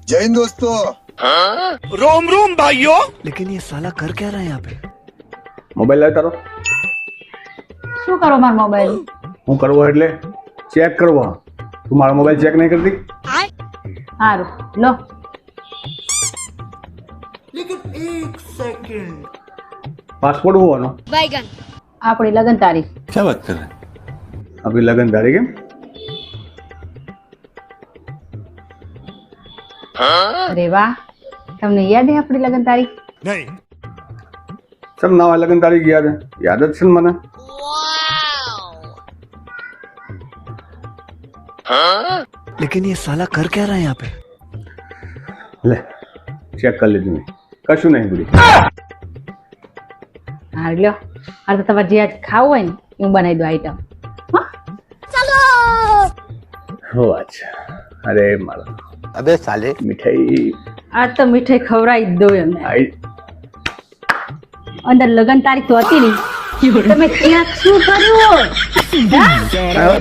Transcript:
जय हिंद दोस्तों। रोम रोम भाइयों। लेकिन ये साला कर क्या रहा है यहाँ पे? મોબાઈલ લાવ તારો. શું કરો મારો મોબાઈલ? હું કરવો એટલે ચેક કરવો. તું મારો મોબાઈલ ચેક નહીં કરતી? સારું લો. પાસપોર્ટ હોવાનો આપણી લગ્ન તારીખ. આપણી લગ્ન તારીખ એમ? અરે વાહ, તમને યાદ છે આપણી લગ્ન તારીખ? नहीं। સમ નવા લગ્ન તારીખ યાદ હે? યાદ જ છે ને મને. लेकिन ये साला कर क्या रहा है यहाँ पे? લે ચેક કરી લીધું મેં. કશું નહીં ભૂલી. હારું લ્યો. હાલ તો તમારે જે આજ ખાવું હોય ને એ હું બનાવી દઉં આઈટમ. હો અચ્છા. અરે મારા अबे साले મીઠાઈ આજ તો મીઠાઈ ખવડાવી જ દઉં એમને. આઈ. અંદર લગ્ન તારીખ તો હતી નહીં. તમે ક્યાં શું કર્યું? આ